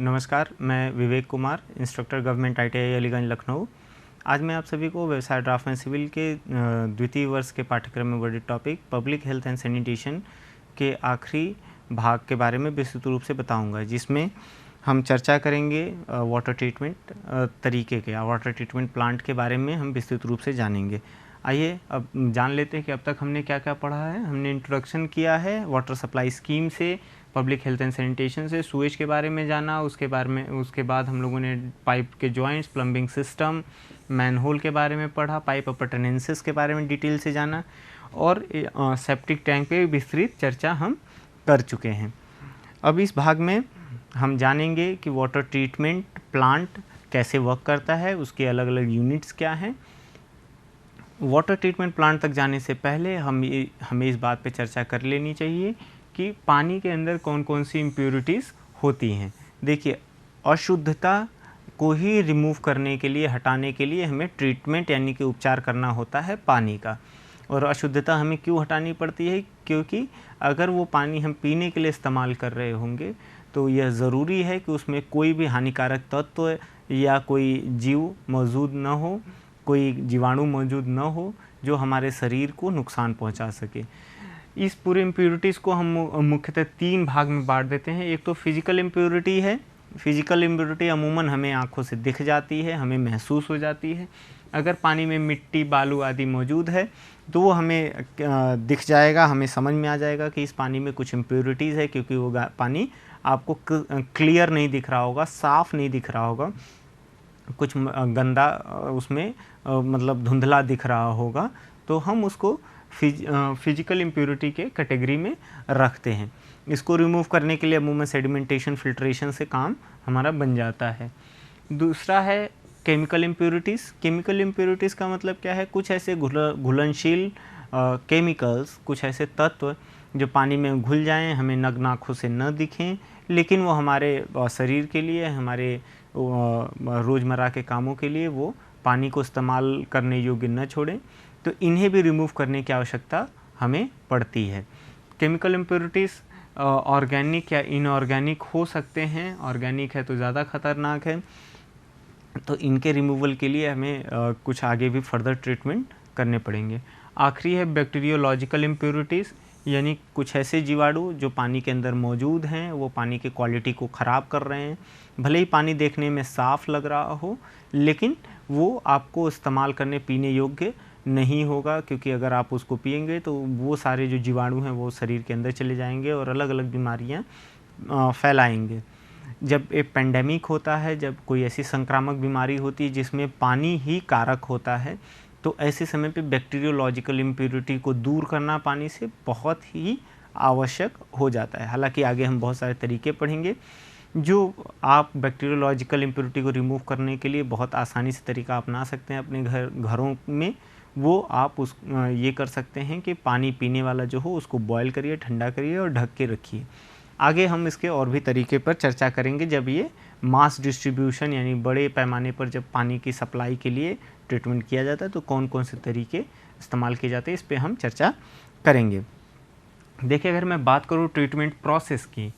नमस्कार, मैं Vivek Kumar, instructor government ITI Aliganj Lucknow. आज मैं आप सभी को व्यवसाय ड्राफ्टमैन सिविल के द्वितीय वर्ष के पाठ्यक्रम में वर्णित topic public health and sanitation के आखिरी भाग के बारे में विस्तृत रूप से बताऊंगा, जिसमें हम चर्चा करेंगे वाटर ट्रीटमेंट तरीके के वाटर ट्रीटमेंट प्लांट के बारे में हम विस्तृत रूप से जानेंगे। आइए अब जान लेते हैं कि अब तक हमने क्या क्या पढ़ा है। हमने इंट्रोडक्शन किया है वाटर सप्लाई स्कीम से, पब्लिक हेल्थ एंड सैनिटेशन से, सूएज के बारे में जाना, उसके बाद हम लोगों ने पाइप के जॉइंट्स, प्लम्बिंग सिस्टम, मैनहोल के बारे में पढ़ा, पाइप अपर्टेनेंसेस के बारे में डिटेल से जाना और सेप्टिक टैंक पे विस्तृत चर्चा हम कर चुके हैं। अब इस भाग में हम जानेंगे कि वाटर ट्रीटमेंट प्लांट कैसे वर्क करता है, उसके अलग अलग यूनिट्स क्या हैं। वाटर ट्रीटमेंट प्लांट तक जाने से पहले हमें इस बात पे चर्चा कर लेनी चाहिए कि पानी के अंदर कौन कौन सी इम्प्योरिटीज़ होती हैं। देखिए, अशुद्धता को ही रिमूव करने के लिए, हटाने के लिए हमें ट्रीटमेंट यानी कि उपचार करना होता है पानी का। और अशुद्धता हमें क्यों हटानी पड़ती है? क्योंकि अगर वो पानी हम पीने के लिए इस्तेमाल कर रहे होंगे तो यह ज़रूरी है कि उसमें कोई भी हानिकारक तत्व या कोई जीव मौजूद न हो, कोई जीवाणु मौजूद न हो जो हमारे शरीर को नुकसान पहुंचा सके। इस पूरे इम्प्योरिटीज़ को हम मुख्यतः 3 भाग में बांट देते हैं। एक तो फिजिकल इम्प्योरिटी है। फिजिकल इम्प्योरिटी अमूमन हमें आँखों से दिख जाती है, हमें महसूस हो जाती है। अगर पानी में मिट्टी, बालू आदि मौजूद है तो वो हमें दिख जाएगा, हमें समझ में आ जाएगा कि इस पानी में कुछ इम्प्योरिटीज़ है, क्योंकि वो पानी आपको क्लियर नहीं दिख रहा होगा, साफ़ नहीं दिख रहा होगा, कुछ गंदा उसमें मतलब धुंधला दिख रहा होगा, तो हम उसको फिजिकल इम्प्योरिटी के कैटेगरी में रखते हैं। इसको रिमूव करने के लिए अमूमन सेडिमेंटेशन, फिल्ट्रेशन से काम हमारा बन जाता है। दूसरा है केमिकल इम्प्योरिटीज़। केमिकल इम्प्योरिटीज़ का मतलब क्या है? कुछ ऐसे घुलनशील केमिकल्स, कुछ ऐसे तत्व जो पानी में घुल जाएं, हमें नग्न आँखों से न दिखें, लेकिन वो हमारे शरीर के लिए, हमारे रोज़मर्रा के कामों के लिए वो पानी को इस्तेमाल करने योग्य न छोड़ें, तो इन्हें भी रिमूव करने की आवश्यकता हमें पड़ती है। केमिकल इम्प्योरिटीज़ ऑर्गेनिक या इनऑर्गेनिक हो सकते हैं। ऑर्गेनिक है तो ज़्यादा खतरनाक है, तो इनके रिमूवल के लिए हमें कुछ आगे भी फर्दर ट्रीटमेंट करने पड़ेंगे। आखिरी है बैक्टीरियोलॉजिकल इम्प्योरिटीज़, यानी कुछ ऐसे जीवाणु जो पानी के अंदर मौजूद हैं, वो पानी की क्वालिटी को ख़राब कर रहे हैं। भले ही पानी देखने में साफ़ लग रहा हो, लेकिन वो आपको इस्तेमाल करने, पीने योग्य नहीं होगा, क्योंकि अगर आप उसको पिएंगे तो वो सारे जो जीवाणु हैं वो शरीर के अंदर चले जाएंगे और अलग अलग बीमारियां फैलाएंगे। जब एक पेंडेमिक होता है, जब कोई ऐसी संक्रामक बीमारी होती है जिसमें पानी ही कारक होता है, तो ऐसे समय पे बैक्टीरियोलॉजिकल इम्प्योरिटी को दूर करना पानी से बहुत ही आवश्यक हो जाता है। हालांकि आगे हम बहुत सारे तरीके पढ़ेंगे जो आप बैक्टीरियोलॉजिकल इम्प्योरिटी को रिमूव करने के लिए बहुत आसानी से तरीका अपना सकते हैं अपने घरों में। वो आप ये कर सकते हैं कि पानी पीने वाला जो हो उसको बॉयल करिए, ठंडा करिए और ढक के रखिए। आगे हम इसके और भी तरीके पर चर्चा करेंगे जब ये मास डिस्ट्रीब्यूशन यानी बड़े पैमाने पर जब पानी की सप्लाई के लिए ट्रीटमेंट किया जाता है तो कौन कौन से तरीके इस्तेमाल किए जाते हैं, इस पर हम चर्चा करेंगे। देखिए, अगर मैं बात करूँ ट्रीटमेंट प्रोसेस की,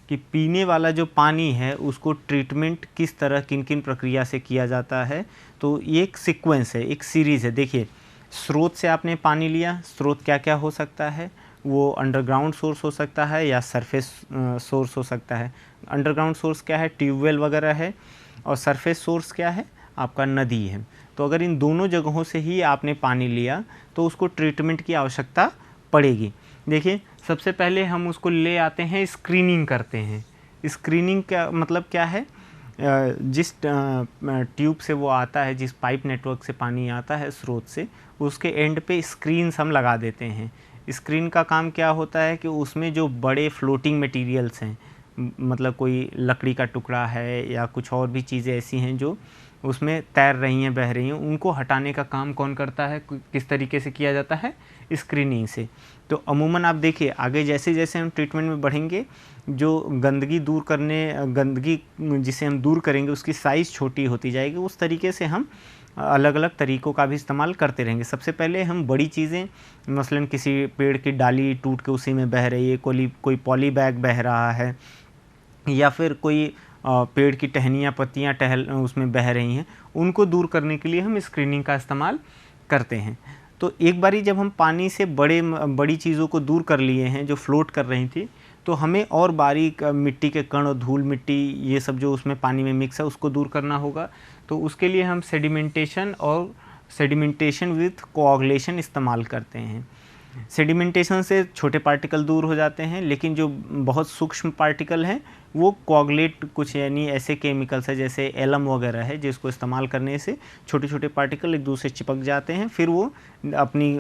कि पीने वाला जो पानी है उसको ट्रीटमेंट किस तरह, किन किन प्रक्रिया से किया जाता है, तो ये एक सीक्वेंस है, एक सीरीज़ है। देखिए, स्रोत से आपने पानी लिया, स्रोत क्या क्या हो सकता है? वो अंडरग्राउंड सोर्स हो सकता है या सरफेस सोर्स हो सकता है। अंडरग्राउंड सोर्स क्या है? ट्यूबवेल वगैरह है। और सरफेस सोर्स क्या है? आपका नदी है। तो अगर इन दोनों जगहों से ही आपने पानी लिया तो उसको ट्रीटमेंट की आवश्यकता पड़ेगी। देखिए, सबसे पहले हम उसको ले आते हैं, स्क्रीनिंग करते हैं। स्क्रीनिंग का मतलब क्या है? जिस ट्यूब से वो आता है, जिस पाइप नेटवर्क से पानी आता है स्रोत से, उसके एंड पे स्क्रीन्स हम लगा देते हैं। स्क्रीन का काम क्या होता है कि उसमें जो बड़े फ्लोटिंग मटेरियल्स हैं, मतलब कोई लकड़ी का टुकड़ा है या कुछ और भी चीज़ें ऐसी हैं जो उसमें तैर रही हैं, बह रही हैं, उनको हटाने का काम कौन करता है? किस तरीके से किया जाता है? स्क्रीनिंग से। तो अमूमन आप देखिए, आगे जैसे जैसे हम ट्रीटमेंट में बढ़ेंगे, जो गंदगी जिसे हम दूर करेंगे उसकी साइज़ छोटी होती जाएगी। उस तरीके से हम अलग अलग तरीक़ों का भी इस्तेमाल करते रहेंगे। सबसे पहले हम बड़ी चीज़ें, मसलन किसी पेड़ की डाली टूट के उसी में बह रही है, कोई पॉली बैग बह रहा है, या फिर कोई पेड़ की टहनियाँ पत्तियाँ उसमें बह रही हैं, उनको दूर करने के लिए हम स्क्रीनिंग का इस्तेमाल करते हैं। तो एक बारी जब हम पानी से बड़ी चीज़ों को दूर कर लिए हैं जो फ्लोट कर रही थी, तो हमें और बारीक मिट्टी के कण और धूल मिट्टी ये सब जो उसमें पानी में मिक्स है उसको दूर करना होगा। तो उसके लिए हम सेडिमेंटेशन विथ कोआगुलेशन इस्तेमाल करते हैं। सेडिमेंटेशन से छोटे पार्टिकल दूर हो जाते हैं, लेकिन जो बहुत सूक्ष्म पार्टिकल हैं वो कोआगुलेट कुछ यानी ऐसे केमिकल्स है जैसे एलम वगैरह है, जिसको इस्तेमाल करने से छोटे छोटे पार्टिकल एक दूसरे चिपक जाते हैं, फिर वो अपनी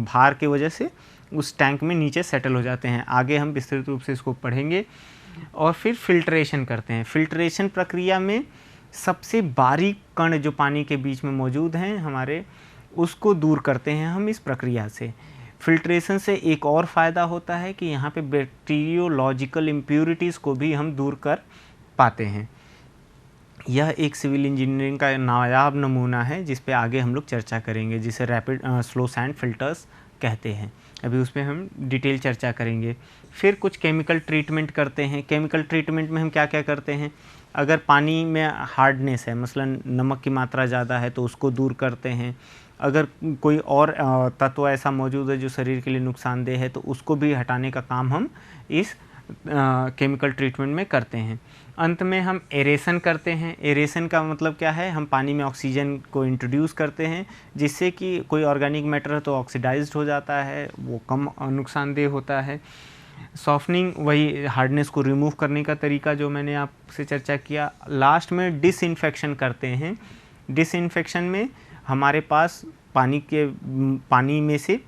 भार की वजह से उस टैंक में नीचे सेटल हो जाते हैं। आगे हम विस्तृत रूप से इसको पढ़ेंगे। और फिर फिल्ट्रेशन करते हैं। फिल्ट्रेशन प्रक्रिया में सबसे बारीक कण जो पानी के बीच में मौजूद हैं हमारे, उसको दूर करते हैं हम इस प्रक्रिया से। फिल्ट्रेशन से एक और फ़ायदा होता है कि यहाँ पे बैक्टीरियोलॉजिकल इम्प्यूरिटीज़ को भी हम दूर कर पाते हैं। यह एक सिविल इंजीनियरिंग का नायाब नमूना है जिस पे आगे हम लोग चर्चा करेंगे, जिसे रैपिड स्लो सैंड फिल्टर्स कहते हैं। अभी उस पर हम डिटेल चर्चा करेंगे। फिर कुछ केमिकल ट्रीटमेंट करते हैं। केमिकल ट्रीटमेंट में हम क्या क्या करते हैं, अगर पानी में हार्डनेस है, मसलन नमक की मात्रा ज़्यादा है, तो उसको दूर करते हैं। अगर कोई और तत्व ऐसा मौजूद है जो शरीर के लिए नुकसानदेह है, तो उसको भी हटाने का काम हम इस केमिकल ट्रीटमेंट में करते हैं। अंत में हम एरेशन करते हैं। एरेशन का मतलब क्या है, हम पानी में ऑक्सीजन को इंट्रोड्यूस करते हैं, जिससे कि कोई ऑर्गेनिक मैटर है तो ऑक्सीडाइज्ड हो जाता है, वो कम नुकसानदेह होता है। सॉफ्टनिंग, वही हार्डनेस को रिमूव करने का तरीका जो मैंने आपसे चर्चा किया। लास्ट में डिसइंफेक्शन करते हैं। डिसइंफेक्शन में हमारे पास पानी में से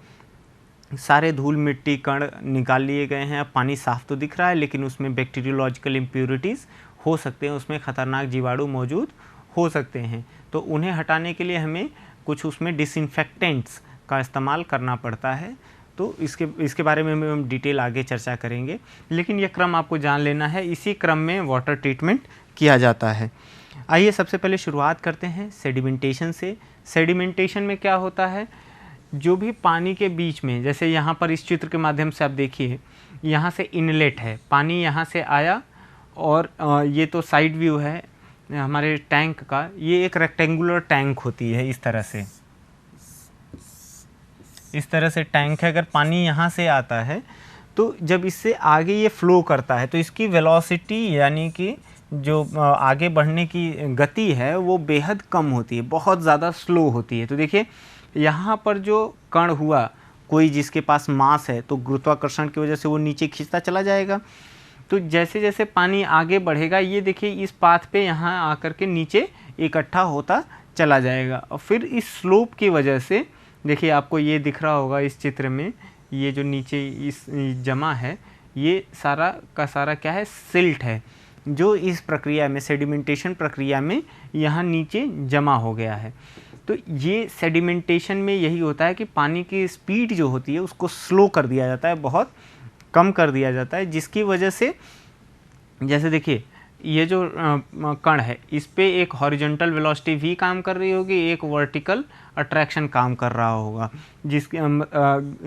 सारे धूल मिट्टी कण निकाल लिए गए हैं। अब पानी साफ़ तो दिख रहा है, लेकिन उसमें बैक्टीरियोलॉजिकल इम्प्यूरिटीज़ हो सकते हैं, उसमें ख़तरनाक जीवाणु मौजूद हो सकते हैं। तो उन्हें हटाने के लिए हमें कुछ उसमें डिसइंफेक्टेंट्स का इस्तेमाल करना पड़ता है। तो इसके बारे में हम डिटेल आगे चर्चा करेंगे, लेकिन यह क्रम आपको जान लेना है। इसी क्रम में वाटर ट्रीटमेंट किया जाता है। आइए सबसे पहले शुरुआत करते हैं सेडिमेंटेशन से। सेडिमेंटेशन में क्या होता है, जो भी पानी के बीच में, जैसे यहाँ पर इस चित्र के माध्यम से आप देखिए, यहाँ से इनलेट है, पानी यहाँ से आया और ये तो साइड व्यू है हमारे टैंक का। ये एक रेक्टेंगुलर टैंक होती है, इस तरह से टैंक है। अगर पानी यहाँ से आता है तो जब इससे आगे ये फ्लो करता है तो इसकी वेलोसिटी यानी कि जो आगे बढ़ने की गति है वो बेहद कम होती है, बहुत ज़्यादा स्लो होती है। तो देखिए यहाँ पर जो कण हुआ, कोई जिसके पास मास है, तो गुरुत्वाकर्षण की वजह से वो नीचे खींचता चला जाएगा। तो जैसे जैसे पानी आगे बढ़ेगा, ये देखिए इस पाथ पे यहाँ आकर के नीचे इकट्ठा होता चला जाएगा। और फिर इस स्लोप की वजह से देखिए आपको ये दिख रहा होगा इस चित्र में, ये जो नीचे इस जमा है, ये सारा का सारा क्या है, सिल्ट है, जो इस प्रक्रिया में, सेडिमेंटेशन प्रक्रिया में यहाँ नीचे जमा हो गया है। तो ये सेडिमेंटेशन में यही होता है कि पानी की स्पीड जो होती है उसको स्लो कर दिया जाता है, बहुत कम कर दिया जाता है, जिसकी वजह से जैसे देखिए ये जो कण है, इस पे एक हॉरिजॉन्टल वेलोसिटी भी काम कर रही होगी, एक वर्टिकल अट्रैक्शन काम कर रहा होगा, जिसके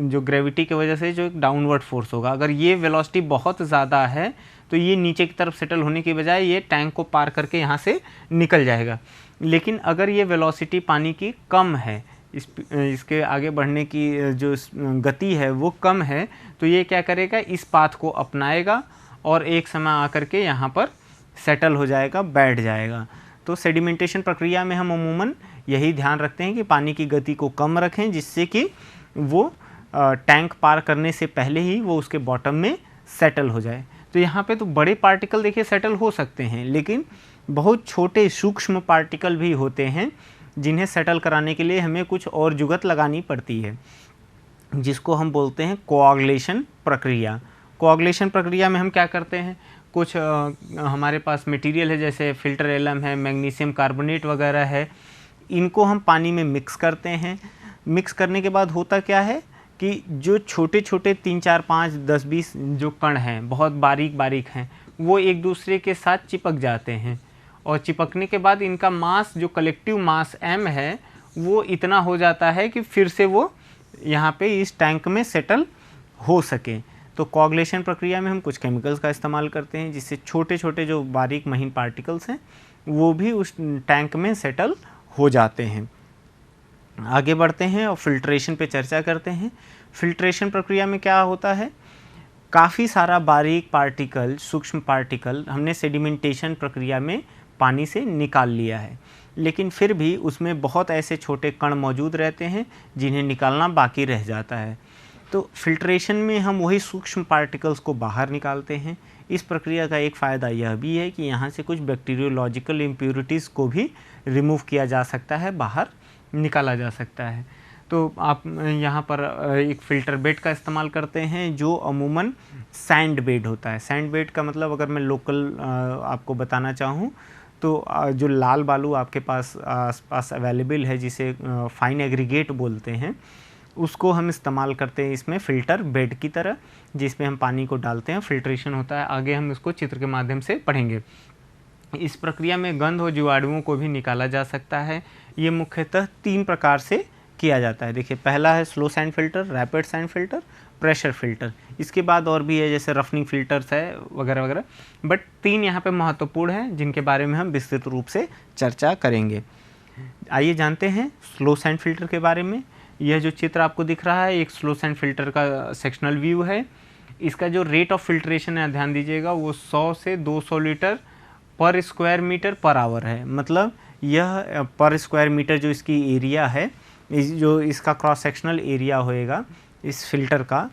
जो ग्रेविटी की वजह से जो एक डाउनवर्ड फोर्स होगा। अगर ये वेलोसिटी बहुत ज़्यादा है तो ये नीचे की तरफ सेटल होने की बजाय ये टैंक को पार करके यहाँ से निकल जाएगा। लेकिन अगर ये वेलोसिटी पानी की कम है, इसके आगे बढ़ने की जो गति है वो कम है, तो ये क्या करेगा, इस पाथ को अपनाएगा और एक समय आकर के यहाँ पर सेटल हो जाएगा, बैठ जाएगा। तो सेडिमेंटेशन प्रक्रिया में हम अमूमन यही ध्यान रखते हैं कि पानी की गति को कम रखें, जिससे कि वो टैंक पार करने से पहले ही वो उसके बॉटम में सेटल हो जाए। तो यहाँ पे तो बड़े पार्टिकल देखिए सेटल हो सकते हैं, लेकिन बहुत छोटे सूक्ष्म पार्टिकल भी होते हैं जिन्हें सेटल कराने के लिए हमें कुछ और जुगत लगानी पड़ती है, जिसको हम बोलते हैं कोआगुलेशन प्रक्रिया। कोआगुलेशन प्रक्रिया में हम क्या करते हैं, कुछ हमारे पास मटेरियल है, जैसे फिल्टर एलम है, मैग्नीशियम कार्बोनेट वगैरह है, इनको हम पानी में मिक्स करते हैं। मिक्स करने के बाद होता क्या है कि जो छोटे छोटे 3, 4, 5, 10, 20 जो कण हैं, बहुत बारीक बारीक हैं, वो एक दूसरे के साथ चिपक जाते हैं, और चिपकने के बाद इनका मास, जो कलेक्टिव मास m है, वो इतना हो जाता है कि फिर से वो यहाँ पे इस टैंक में सेटल हो सके। तो कोagulation प्रक्रिया में हम कुछ केमिकल्स का इस्तेमाल करते हैं जिससे छोटे छोटे जो बारीक महीन पार्टिकल्स हैं वो भी उस टैंक में सेटल हो जाते हैं। आगे बढ़ते हैं और फिल्ट्रेशन पे चर्चा करते हैं। फिल्ट्रेशन प्रक्रिया में क्या होता है, काफ़ी सारा बारीक पार्टिकल, सूक्ष्म पार्टिकल हमने सेडिमेंटेशन प्रक्रिया में पानी से निकाल लिया है, लेकिन फिर भी उसमें बहुत ऐसे छोटे कण मौजूद रहते हैं जिन्हें निकालना बाकी रह जाता है। तो फिल्ट्रेशन में हम वही सूक्ष्म पार्टिकल्स को बाहर निकालते हैं। इस प्रक्रिया का एक फ़ायदा यह भी है कि यहाँ से कुछ बैक्टीरियोलॉजिकल इम्प्योरिटीज़ को भी रिमूव किया जा सकता है, बाहर निकाला जा सकता है। तो आप यहाँ पर एक फ़िल्टर बेड का इस्तेमाल करते हैं जो अमूमन सैंड बेड होता है। सैंड बेड का मतलब अगर मैं लोकल आपको बताना चाहूँ तो जो लाल बालू आपके पास आसपास अवेलेबल है जिसे फाइन एग्रीगेट बोलते हैं, उसको हम इस्तेमाल करते हैं इसमें फ़िल्टर बेड की तरह, जिसमें हम पानी को डालते हैं, फिल्ट्रेशन होता है। आगे हम इसको चित्र के माध्यम से पढ़ेंगे। इस प्रक्रिया में गंध और जीवाणुओं को भी निकाला जा सकता है। ये मुख्यतः 3 प्रकार से किया जाता है। देखिए, पहला है slow sand filter, rapid sand filter, pressure filter. इसके बाद और भी है जैसे रफनिंग फिल्टर्स है वगैरह वगैरह, बट 3 यहाँ पे महत्वपूर्ण हैं जिनके बारे में हम विस्तृत रूप से चर्चा करेंगे। आइए जानते हैं स्लो सैंड फिल्टर के बारे में। यह जो चित्र आपको दिख रहा है एक स्लो सैंड फिल्टर का सेक्शनल व्यू है। इसका जो रेट ऑफ फिल्ट्रेशन है, ध्यान दीजिएगा, वो 100 से 200 लीटर पर स्क्वायर मीटर पर आवर है। मतलब यह पर स्क्वायर मीटर जो इसकी एरिया है, जो इसका क्रॉस सेक्शनल एरिया होएगा इस फिल्टर का,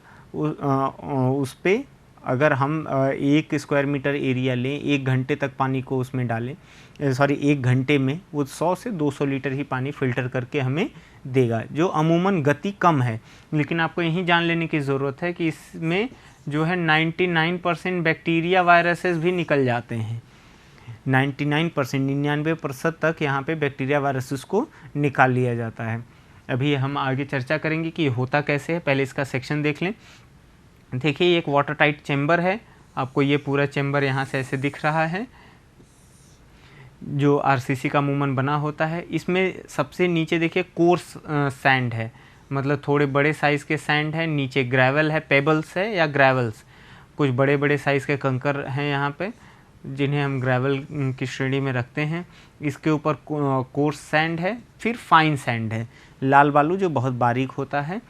उस पे अगर हम 1 स्क्वायर मीटर एरिया लें, 1 घंटे तक पानी को उसमें डालें, 1 घंटे में वो 100 से 200 लीटर ही पानी फ़िल्टर करके हमें देगा, जो अमूमन गति कम है। लेकिन आपको यही जान लेने की ज़रूरत है कि इसमें जो है 99% बैक्टीरिया वायरसेस भी निकल जाते हैं। 99% तक यहाँ पे बैक्टीरिया वायरसेस को निकाल लिया जाता है। अभी हम आगे चर्चा करेंगे कि ये होता कैसे है। पहले इसका सेक्शन देख लें। देखिए, ये एक वाटर टाइट चेम्बर है। आपको ये पूरा चेम्बर यहाँ से ऐसे दिख रहा है, जो आरसीसी का अमूमन बना होता है। इसमें सबसे नीचे देखिए कोर्स सैंड है, मतलब थोड़े बड़े साइज़ के सैंड है। नीचे ग्रेवल है, पेबल्स है या ग्रेवल्स, कुछ बड़े बड़े साइज़ के कंकर हैं यहाँ पे, जिन्हें हम ग्रेवल की श्रेणी में रखते हैं। इसके ऊपर कोर्स सैंड है, फिर फाइन सैंड है, लाल बालू जो बहुत बारीक होता है।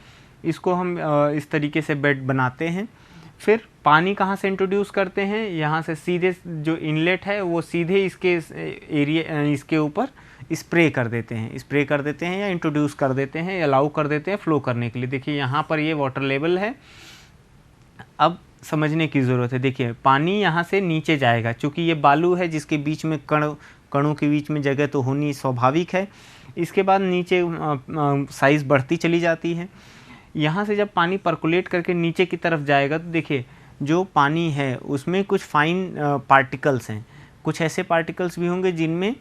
इसको हम इस तरीके से बेड बनाते हैं। फिर पानी कहाँ से इंट्रोड्यूस करते हैं, यहाँ से सीधे जो इनलेट है वो सीधे इसके ऊपर स्प्रे कर देते हैं या इंट्रोड्यूस कर देते हैं, अलाउ कर देते हैं फ्लो करने के लिए। देखिए, यहाँ पर ये वाटर लेवल है। अब समझने की ज़रूरत है। देखिए, पानी यहाँ से नीचे जाएगा, चूँकि ये बालू है जिसके बीच में कणों के बीच में जगह तो होनी स्वाभाविक है। इसके बाद नीचे साइज़ बढ़ती चली जाती है। यहाँ से जब पानी पर्कुलेट करके नीचे की तरफ जाएगा तो देखिए, जो पानी है उसमें कुछ फाइन पार्टिकल्स हैं, कुछ ऐसे पार्टिकल्स भी होंगे जिनमें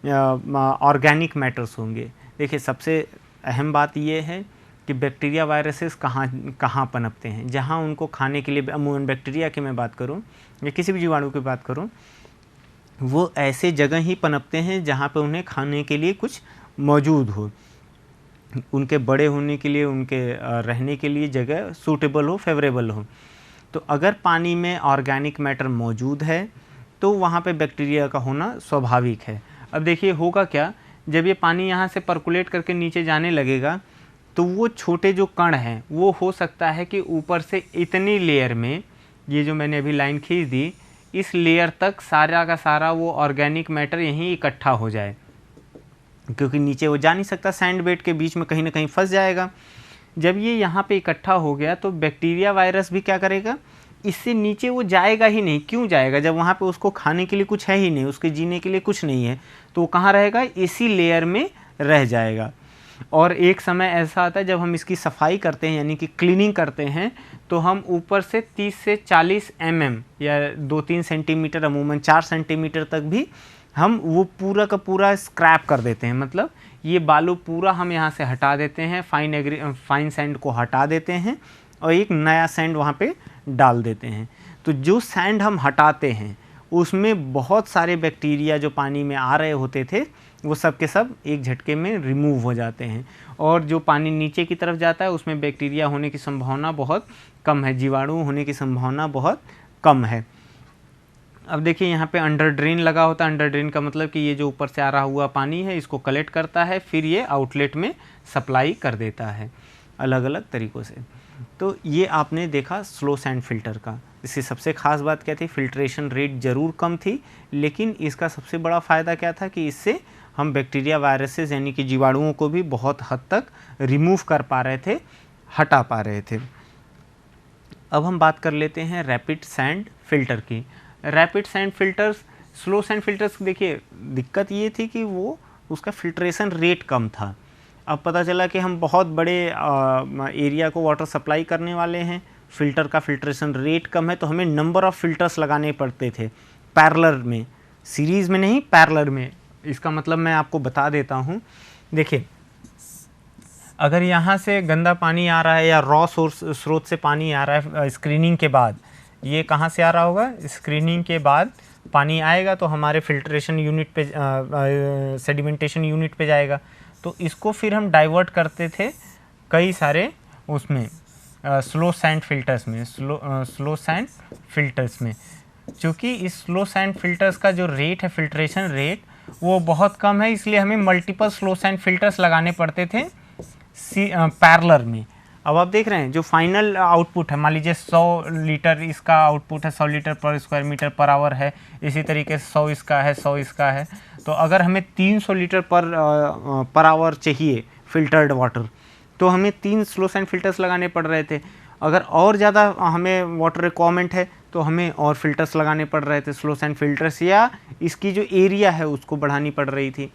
ऑर्गेनिक मैटर्स होंगे। देखिए, सबसे अहम बात यह है कि बैक्टीरिया वायरसेस कहाँ पनपते हैं, जहाँ उनको खाने के लिए, अमूमन बैक्टीरिया की मैं बात करूँ या किसी भी जीवाणु की बात करूँ, वो ऐसे जगह ही पनपते हैं जहाँ पे उन्हें खाने के लिए कुछ मौजूद हो, उनके बड़े होने के लिए, उनके रहने के लिए जगह सूटेबल हो, फेवरेबल हो। तो अगर पानी में ऑर्गेनिक मैटर मौजूद है तो वहाँ पे बैक्टीरिया का होना स्वाभाविक है। अब देखिए, होगा क्या, जब ये पानी यहाँ से पर्कुलेट करके नीचे जाने लगेगा तो वो छोटे जो कण हैं वो हो सकता है कि ऊपर से इतनी लेयर में, ये जो मैंने अभी लाइन खींच दी, इस लेयर तक सारा का सारा वो ऑर्गेनिक मैटर यहीं इकट्ठा हो जाए, क्योंकि नीचे वो जा नहीं सकता, सैंड बेड के बीच में कहीं ना कहीं फंस जाएगा। जब ये यहाँ पे इकट्ठा हो गया तो बैक्टीरिया वायरस भी क्या करेगा, इससे नीचे वो जाएगा ही नहीं। क्यों जाएगा, जब वहाँ पे उसको खाने के लिए कुछ है ही नहीं, उसके जीने के लिए कुछ नहीं है, तो वो कहाँ रहेगा, इसी लेयर में रह जाएगा। और एक समय ऐसा आता है जब हम इसकी सफाई करते हैं, यानी कि क्लीनिंग करते हैं, तो हम ऊपर से 30 से 40 mm या 2-3 सेंटीमीटर, अमूमन 4 सेंटीमीटर तक भी हम वो पूरा का पूरा स्क्रैप कर देते हैं। मतलब ये बालू पूरा हम यहाँ से हटा देते हैं, फाइन सैंड को हटा देते हैं और एक नया सैंड वहाँ पे डाल देते हैं। तो जो सैंड हम हटाते हैं उसमें बहुत सारे बैक्टीरिया जो पानी में आ रहे होते थे वो सब के सब एक झटके में रिमूव हो जाते हैं, और जो पानी नीचे की तरफ जाता है उसमें बैक्टीरिया होने की संभावना बहुत कम है, जीवाणु होने की संभावना बहुत कम है। अब देखिए यहाँ पे अंडर ड्रेन लगा होता है। अंडर ड्रेन का मतलब कि ये जो ऊपर से आ रहा हुआ पानी है इसको कलेक्ट करता है, फिर ये आउटलेट में सप्लाई कर देता है अलग अलग तरीक़ों से। तो ये आपने देखा स्लो सैंड फिल्टर का। इसकी सबसे ख़ास बात क्या थी? फिल्ट्रेशन रेट ज़रूर कम थी, लेकिन इसका सबसे बड़ा फ़ायदा क्या था कि इससे हम बैक्टीरिया वायरसेस यानी कि जीवाणुओं को भी बहुत हद तक रिमूव कर पा रहे थे, हटा पा रहे थे। अब हम बात कर लेते हैं रैपिड सैंड फिल्टर की। Rapid sand filters, slow sand filters, देखिए दिक्कत ये थी कि वो उसका फिल्ट्रेशन रेट कम था। अब पता चला कि हम बहुत बड़े एरिया को वाटर सप्लाई करने वाले हैं, फ़िल्टर का फिल्ट्रेशन रेट कम है, तो हमें नंबर ऑफ़ फ़िल्टर्स लगाने पड़ते थे पैरेलल में, सीरीज़ में नहीं, पैरेलल में। इसका मतलब मैं आपको बता देता हूँ। देखिए, अगर यहाँ से गंदा पानी आ रहा है या रॉ स्रोत से पानी आ रहा है स्क्रीनिंग के बाद, ये कहाँ से आ रहा होगा? स्क्रीनिंग के बाद पानी आएगा तो हमारे फिल्ट्रेशन यूनिट पे, सेडिमेंटेशन यूनिट पे जाएगा। तो इसको फिर हम डाइवर्ट करते थे कई सारे उसमें स्लो सैंड फिल्टर्स में, स्लो सैंड फिल्टर्स में। चूँकि इस स्लो सैंड फिल्टर्स का जो रेट है, फिल्ट्रेशन रेट, वो बहुत कम है, इसलिए हमें मल्टीपल स्लो सैंड फिल्टर्स लगाने पड़ते थे पैरेलल में। अब आप देख रहे हैं जो फाइनल आउटपुट है, मान लीजिए 100 लीटर इसका आउटपुट है, 100 लीटर पर स्क्वायर मीटर पर आवर है, इसी तरीके से 100 इसका है, 100 इसका है। तो अगर हमें 300 लीटर पर आवर चाहिए फिल्टर्ड वाटर, तो हमें 3 स्लो सैंड फिल्टर्स लगाने पड़ रहे थे। अगर और ज़्यादा हमें वाटर रिक्वायरमेंट है तो हमें और फिल्टर्स लगाने पड़ रहे थे, स्लो सैंड फिल्टर्स, या इसकी जो एरिया है उसको बढ़ानी पड़ रही थी।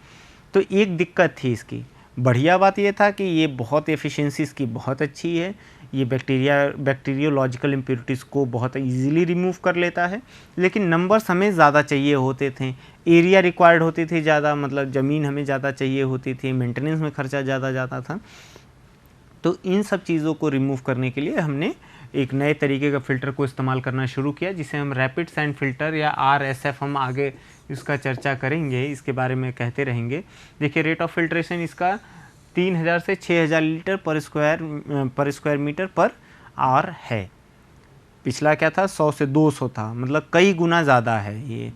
तो एक दिक्कत थी इसकी। बढ़िया बात ये था कि ये बहुत एफिशिएंसी इसकी बहुत अच्छी है, ये बैक्टीरियोलॉजिकल इम्प्योरिटीज़ को बहुत इजीली रिमूव कर लेता है, लेकिन नंबर्स हमें ज़्यादा चाहिए होते थे, एरिया रिक्वायर्ड होती थी ज़्यादा, मतलब ज़मीन हमें ज़्यादा चाहिए होती थी, मेंटेनेंस में खर्चा ज़्यादा जाता था। तो इन सब चीज़ों को रिमूव करने के लिए हमने एक नए तरीके का फ़िल्टर को इस्तेमाल करना शुरू किया, जिसे हम रैपिड सैंड फिल्टर या RSF, हम आगे इसका चर्चा करेंगे, इसके बारे में कहते रहेंगे। देखिए, रेट ऑफ फिल्ट्रेशन इसका 3000 से 6000 लीटर पर स्क्वायर मीटर पर आवर है। पिछला क्या था? 100 से 200 था, मतलब कई गुना ज़्यादा है ये।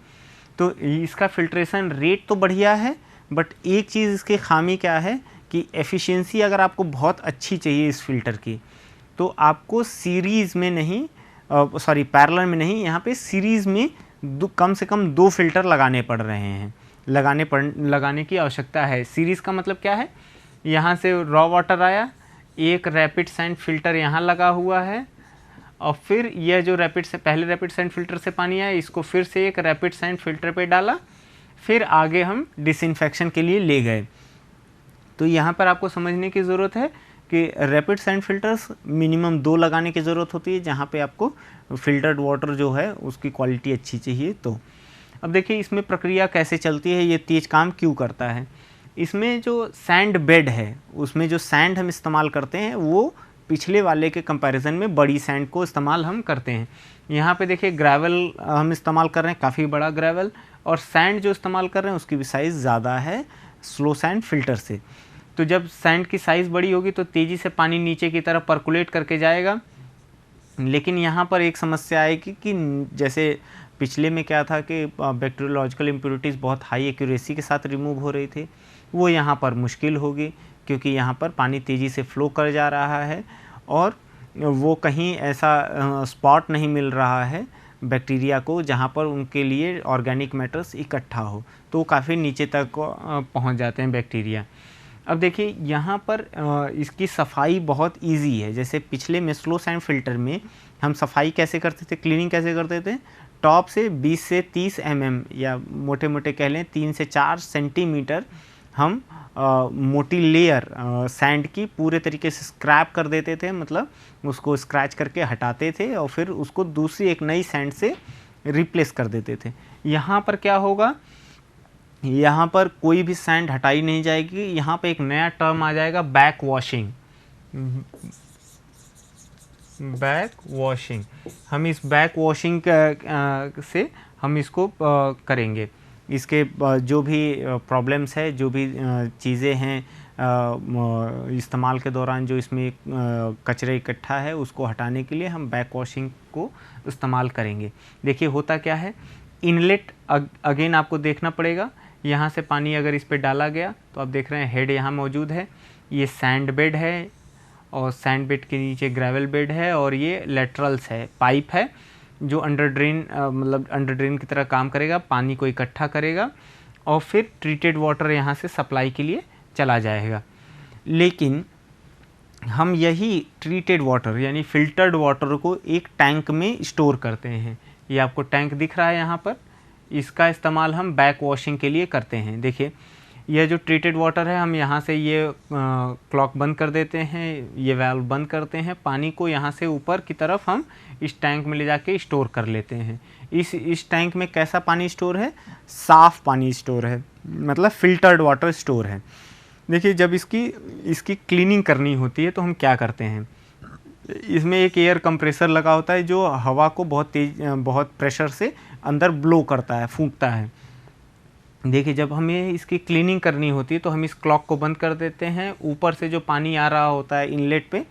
तो इसका फिल्ट्रेशन रेट तो बढ़िया है, बट एक चीज़ इसकी खामी क्या है कि एफिशिएंसी अगर आपको बहुत अच्छी चाहिए इस फिल्टर की, तो आपको सीरीज़ में नहीं, पैरेलल में नहीं, यहाँ पे सीरीज़ में कम से कम 2 फिल्टर लगाने पड़ रहे हैं, लगाने की आवश्यकता है। सीरीज़ का मतलब क्या है? यहाँ से रॉ वाटर आया, एक रैपिड सैंड फिल्टर यहाँ लगा हुआ है, और फिर यह जो पहले रैपिड सैंड फिल्टर से पानी आया, इसको फिर से एक रैपिड सैंड फिल्टर पे डाला, फिर आगे हम डिसइंफेक्शन के लिए ले गए। तो यहाँ पर आपको समझने की ज़रूरत है कि रैपिड सैंड फिल्टर्स मिनिमम 2 लगाने की ज़रूरत होती है, जहाँ पे आपको फिल्टर्ड वाटर जो है उसकी क्वालिटी अच्छी चाहिए। तो अब देखिए इसमें प्रक्रिया कैसे चलती है, ये तेज़ काम क्यों करता है। इसमें जो सैंड बेड है, उसमें जो सैंड हम इस्तेमाल करते हैं वो पिछले वाले के कंपैरिजन में बड़ी सैंड को इस्तेमाल हम करते हैं। यहाँ पे देखिए ग्रेवल हम इस्तेमाल कर रहे हैं, काफ़ी बड़ा ग्रेवल, और सैंड जो इस्तेमाल कर रहे हैं उसकी भी साइज़ ज़्यादा है स्लो सैंड फिल्टर से। तो जब सैंड की साइज़ बड़ी होगी तो तेज़ी से पानी नीचे की तरफ परकुलेट करके जाएगा। लेकिन यहाँ पर एक समस्या आएगी कि जैसे पिछले में क्या था कि बैक्टीरियोलॉजिकल इम्प्योरिटीज़ बहुत हाई एक्यूरेसी के साथ रिमूव हो रही थी, वो यहाँ पर मुश्किल होगी, क्योंकि यहाँ पर पानी तेज़ी से फ़्लो कर जा रहा है और वो कहीं ऐसा स्पॉट नहीं मिल रहा है बैक्टीरिया को जहाँ पर उनके लिए ऑर्गेनिक मैटर्स इकट्ठा हो, तो काफ़ी नीचे तक पहुँच जाते हैं बैक्टीरिया। अब देखिए यहाँ पर इसकी सफाई बहुत इजी है। जैसे पिछले में स्लो सैंड फिल्टर में हम सफाई कैसे करते थे, क्लीनिंग कैसे करते थे, टॉप से 20 से 30 mm या मोटे मोटे कह लें 3 से 4 सेंटीमीटर हम मोटी लेयर सैंड की पूरे तरीके से स्क्रैप कर देते थे, मतलब उसको स्क्रैच करके हटाते थे और फिर उसको दूसरी एक नई सैंड से रिप्लेस कर देते थे। यहाँ पर क्या होगा, यहाँ पर कोई भी सैंड हटाई नहीं जाएगी, यहाँ पे एक नया टर्म आ जाएगा बैक वॉशिंग। बैक वॉशिंग, हम इस बैक वॉशिंग से हम इसको करेंगे। इसके जो भी प्रॉब्लम्स है, जो भी चीज़ें हैं इस्तेमाल के दौरान जो इसमें कचरे इकट्ठा है, उसको हटाने के लिए हम बैक वॉशिंग को इस्तेमाल करेंगे। देखिए होता क्या है, इनलेट अगेन आपको देखना पड़ेगा। यहाँ से पानी अगर इस पे डाला गया तो आप देख रहे हैं हेड यहाँ मौजूद है, ये सैंड बेड है और सैंड बेड के नीचे ग्रेवल बेड है और ये लेटरल्स है, पाइप है जो अंडर ड्रेन मतलब अंडर ड्रेन की तरह काम करेगा, पानी को इकट्ठा करेगा और फिर ट्रीटेड वाटर यहाँ से सप्लाई के लिए चला जाएगा। लेकिन हम यही ट्रीटेड वाटर यानी फ़िल्टर्ड वाटर को एक टैंक में स्टोर करते हैं। ये आपको टैंक दिख रहा है यहाँ पर, इसका इस्तेमाल हम बैक वॉशिंग के लिए करते हैं। देखिए यह जो ट्रीटेड वाटर है, हम यहाँ से ये क्लॉक बंद कर देते हैं, ये वाल्व बंद करते हैं, पानी को यहाँ से ऊपर की तरफ हम इस टैंक में ले जाके स्टोर कर लेते हैं। इस टैंक में कैसा पानी स्टोर है? साफ़ पानी स्टोर है, मतलब फ़िल्टर्ड वाटर स्टोर है। देखिए जब इसकी क्लीनिंग करनी होती है तो हम क्या करते हैं, इसमें एक एयर कंप्रेसर लगा होता है जो हवा को बहुत प्रेशर से अंदर ब्लो करता है, फूंकता है। देखिए जब हमें इसकी क्लीनिंग करनी होती है तो हम इस क्लॉक को बंद कर देते हैं, ऊपर से जो पानी आ रहा होता है इनलेट पे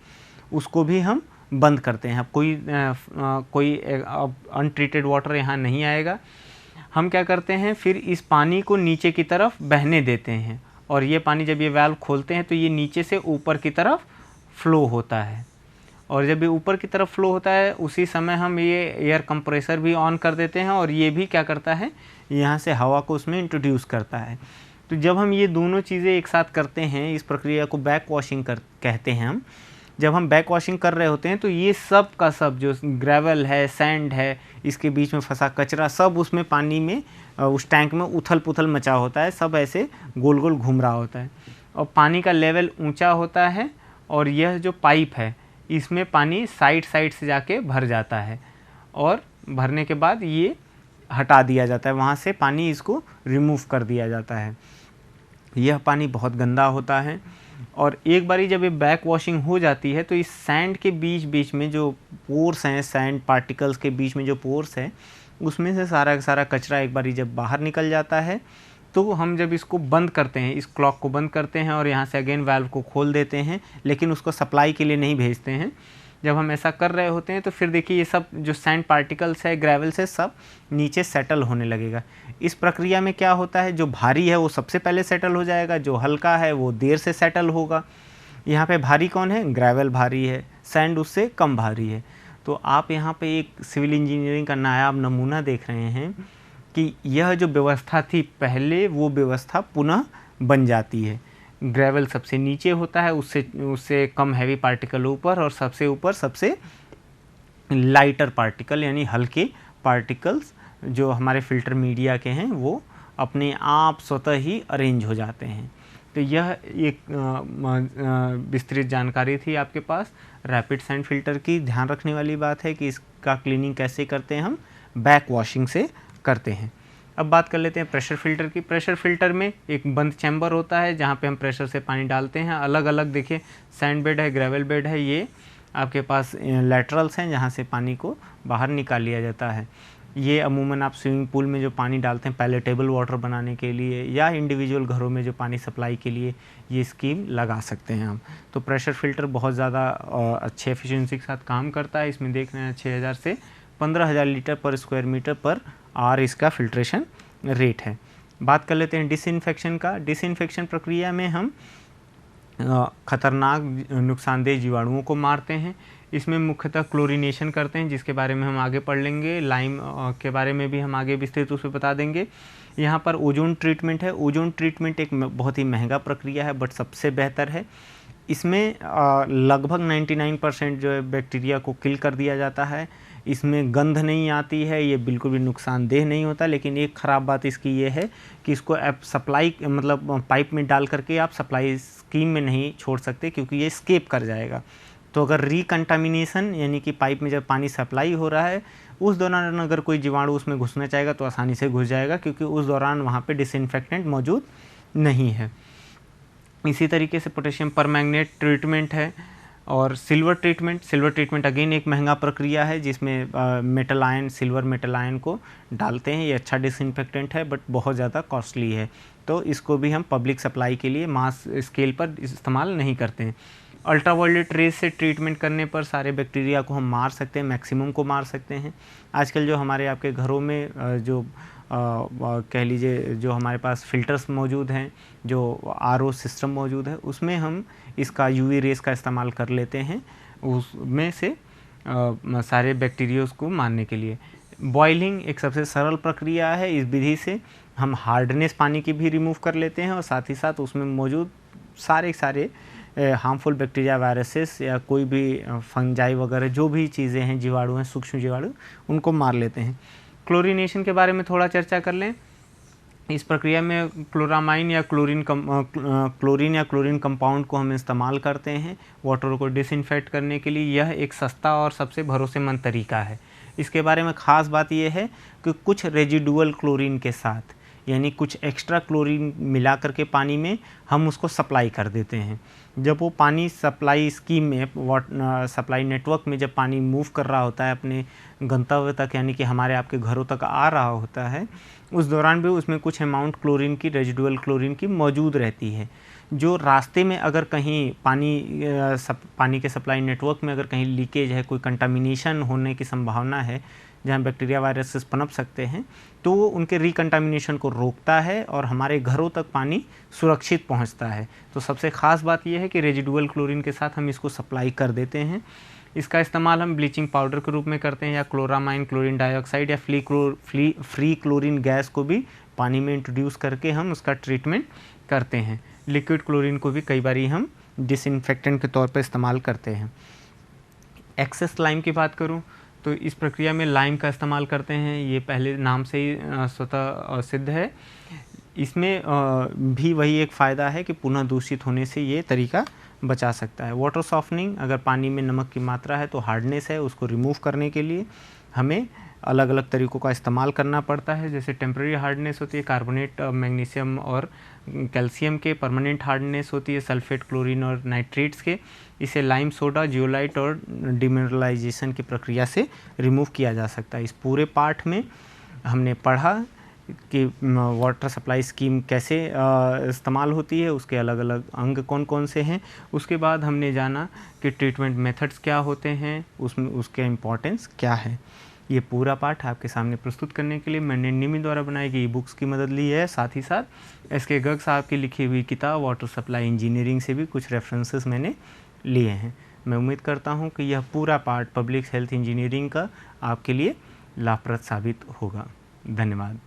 उसको भी हम बंद करते हैं। अब कोई अनट्रीटेड वाटर यहाँ नहीं आएगा। हम क्या करते हैं, फिर इस पानी को नीचे की तरफ बहने देते हैं और ये पानी जब ये वाल्व खोलते हैं तो ये नीचे से ऊपर की तरफ फ्लो होता है और जब ये ऊपर की तरफ फ्लो होता है उसी समय हम ये एयर कंप्रेसर भी ऑन कर देते हैं और ये भी क्या करता है, यहाँ से हवा को उसमें इंट्रोड्यूस करता है। तो जब हम ये दोनों चीज़ें एक साथ करते हैं, इस प्रक्रिया को बैक वॉशिंग कहते हैं हम। जब हम बैक वॉशिंग कर रहे होते हैं तो ये सब का सब जो ग्रेवल है, सैंड है, इसके बीच में फंसा कचरा, सब उसमें पानी में उस टैंक में उथल पुथल मचा होता है, सब ऐसे गोल गोल घूम रहा होता है और पानी का लेवल ऊंचा होता है और यह जो पाइप है इसमें पानी साइड से जाके भर जाता है और भरने के बाद ये हटा दिया जाता है, वहाँ से पानी इसको रिमूव कर दिया जाता है। यह पानी बहुत गंदा होता है और एक बारी जब ये बैक वॉशिंग हो जाती है तो इस सैंड के बीच में जो पोर्स हैं, सैंड पार्टिकल्स के बीच में जो पोर्स है उसमें से सारा का सारा कचरा एक बारी जब बाहर निकल जाता है तो हम जब इसको बंद करते हैं, इस क्लॉक को बंद करते हैं और यहाँ से अगेन वाल्व को खोल देते हैं, लेकिन उसको सप्लाई के लिए नहीं भेजते हैं। जब हम ऐसा कर रहे होते हैं तो फिर देखिए ये सब जो सैंड पार्टिकल्स है, ग्रेवल्स है, सब नीचे सेटल होने लगेगा। इस प्रक्रिया में क्या होता है, जो भारी है वो सबसे पहले सेटल हो जाएगा, जो हल्का है वो देर से सेटल होगा। यहाँ पे भारी कौन है? ग्रेवल भारी है, सैंड उससे कम भारी है। तो आप यहाँ पे एक सिविल इंजीनियरिंग का नायाब नमूना देख रहे हैं कि यह जो व्यवस्था थी पहले, वो व्यवस्था पुनः बन जाती है। ग्रेवल सबसे नीचे होता है, उससे कम हैवी पार्टिकल ऊपर और सबसे ऊपर सबसे लाइटर पार्टिकल यानी हल्के पार्टिकल्स जो हमारे फ़िल्टर मीडिया के हैं वो अपने आप स्वतः ही अरेंज हो जाते हैं। तो यह एक विस्तृत जानकारी थी आपके पास रैपिड सैंड फिल्टर की। ध्यान रखने वाली बात है कि इसका क्लीनिंग कैसे करते हैं, हम बैक वॉशिंग से करते हैं। अब बात कर लेते हैं प्रेशर फ़िल्टर की। प्रेशर फ़िल्टर में एक बंद चैम्बर होता है जहाँ पे हम प्रेशर से पानी डालते हैं। अलग अलग देखिए सैंड बेड है, ग्रेवल बेड है, ये आपके पास लेटरल्स हैं जहाँ से पानी को बाहर निकाल लिया जाता है। ये अमूमन आप स्विमिंग पूल में जो पानी डालते हैं पैलेटेबल वाटर बनाने के लिए या इंडिविजुअल घरों में जो पानी सप्लाई के लिए ये स्कीम लगा सकते हैं हम। तो प्रेशर फ़िल्टर बहुत ज़्यादा अच्छे एफिशिएंसी के साथ काम करता है। इसमें देख रहे हैं 6000 से 15000 लीटर पर स्क्वायर मीटर पर आवर इसका फिल्ट्रेशन रेट है। बात कर लेते हैं डिसइंफेक्शन का। डिसइंफेक्शन प्रक्रिया में हम खतरनाक नुकसानदेह जीवाणुओं को मारते हैं। इसमें मुख्यतः क्लोरीनेशन करते हैं जिसके बारे में हम आगे पढ़ लेंगे। लाइम के बारे में भी हम आगे विस्तृत रूप से बता देंगे। यहाँ पर ओजोन ट्रीटमेंट है। ओजोन ट्रीटमेंट एक बहुत ही महंगा प्रक्रिया है बट सबसे बेहतर है। इसमें लगभग 99% जो है बैक्टीरिया को किल कर दिया जाता है। इसमें गंध नहीं आती है, ये बिल्कुल भी नुकसानदेह नहीं होता। लेकिन एक ख़राब बात इसकी ये है कि इसको आप सप्लाई मतलब पाइप में डाल करके आप सप्लाई स्कीम में नहीं छोड़ सकते क्योंकि ये स्केप कर जाएगा। तो अगर रिकंटामिनेशन यानी कि पाइप में जब पानी सप्लाई हो रहा है उस दौरान अगर कोई जीवाणु उसमें घुसना चाहेगा तो आसानी से घुस जाएगा क्योंकि उस दौरान वहाँ पे डिसइंफेक्टेंट मौजूद नहीं है। इसी तरीके से पोटेशियम परमैंगनेट ट्रीटमेंट है। और सिल्वर ट्रीटमेंट अगेन एक महंगा प्रक्रिया है जिसमें metal ion, silver metal ion को डालते हैं। ये अच्छा डिसइंफेक्टेंट है बट बहुत ज़्यादा कॉस्टली है, तो इसको भी हम पब्लिक सप्लाई के लिए मास स्केल पर इस्तेमाल नहीं करते हैं। अल्ट्रावायलेट रेज से ट्रीटमेंट करने पर सारे बैक्टीरिया को हम मार सकते हैं, मैक्सिमम को मार सकते हैं। आजकल जो हमारे आपके घरों में जो कह लीजिए जो हमारे पास फ़िल्टर्स मौजूद हैं, जो आरओ सिस्टम मौजूद है, उसमें हम इसका यूवी रेस का इस्तेमाल कर लेते हैं उसमें से सारे बैक्टीरिया को मारने के लिए। बॉइलिंग एक सबसे सरल प्रक्रिया है। इस विधि से हम हार्डनेस पानी की भी रिमूव कर लेते हैं और साथ ही साथ उसमें मौजूद सारे हार्मफुल बैक्टीरिया, वायरसेस या कोई भी फंजाई वगैरह जो भी चीज़ें हैं, जीवाणु हैं, सूक्ष्म जीवाणु, उनको मार लेते हैं। क्लोरीनेशन के बारे में थोड़ा चर्चा कर लें। इस प्रक्रिया में क्लोरामाइन या क्लोरीन या क्लोरीन कंपाउंड को हम इस्तेमाल करते हैं वाटर को डिसइंफेक्ट करने के लिए। यह एक सस्ता और सबसे भरोसेमंद तरीका है। इसके बारे में ख़ास बात यह है कि कुछ रेजिडुअल क्लोरीन के साथ, यानी कुछ एक्स्ट्रा क्लोरीन मिला करके पानी में हम उसको सप्लाई कर देते हैं। जब वो पानी सप्लाई स्कीम में, सप्लाई नेटवर्क में जब पानी मूव कर रहा होता है अपने गंतव्य तक, यानी कि हमारे आपके घरों तक आ रहा होता है, उस दौरान भी उसमें कुछ अमाउंट क्लोरीन की, रेजिडुअल क्लोरीन की मौजूद रहती है। जो रास्ते में अगर कहीं पानी के सप्लाई नेटवर्क में अगर कहीं लीकेज है, कोई कंटामिनेशन होने की संभावना है जहाँ बैक्टीरिया, वायरसेस पनप सकते हैं, तो वो उनके रिकंटामिनेशन को रोकता है और हमारे घरों तक पानी सुरक्षित पहुंचता है। तो सबसे ख़ास बात यह है कि रेजिडुअल क्लोरीन के साथ हम इसको सप्लाई कर देते हैं। इसका इस्तेमाल हम ब्लीचिंग पाउडर के रूप में करते हैं, या क्लोरामाइन, क्लोरीन डाइऑक्साइड या फ्री क्लोरीन गैस को भी पानी में इंट्रोड्यूस करके हम उसका ट्रीटमेंट करते हैं। लिक्विड क्लोरीन को भी कई बार हम डिसइंफेक्टेंट के तौर पर इस्तेमाल करते हैं। एक्सेस लाइम की बात करूं तो इस प्रक्रिया में लाइम का इस्तेमाल करते हैं। ये पहले नाम से ही स्वतः सिद्ध है। इसमें भी वही एक फ़ायदा है कि पुनः दूषित होने से ये तरीका बचा सकता है। वाटर सॉफ्टनिंग, अगर पानी में नमक की मात्रा है तो हार्डनेस है, उसको रिमूव करने के लिए हमें अलग अलग तरीक़ों का इस्तेमाल करना पड़ता है। जैसे टेम्परेरी हार्डनेस होती है कार्बोनेट, मैग्नीशियम और कैल्शियम के। परमानेंट हार्डनेस होती है सल्फेट, क्लोरीन और नाइट्रेट्स के। इसे लाइम सोडा, जियोलाइट और डिमिनरलाइजेशन की प्रक्रिया से रिमूव किया जा सकता है। इस पूरे पाठ में हमने पढ़ा कि वाटर सप्लाई स्कीम कैसे इस्तेमाल होती है, उसके अलग अलग अंग कौन कौन से हैं। उसके बाद हमने जाना कि ट्रीटमेंट मेथड्स क्या होते हैं, उसमें उसके इम्पोर्टेंस क्या है। ये पूरा पाठ आपके सामने प्रस्तुत करने के लिए मैंने निमि द्वारा बनाई गई बुक्स की मदद ली है। साथ ही साथ एस के गर्ग साहब की लिखी हुई किताब वाटर सप्लाई इंजीनियरिंग से भी कुछ रेफरेंसेस मैंने लिए हैं। मैं उम्मीद करता हूँ कि यह पूरा पाठ पब्लिक हेल्थ इंजीनियरिंग का आपके लिए लाभप्रद साबित होगा। धन्यवाद।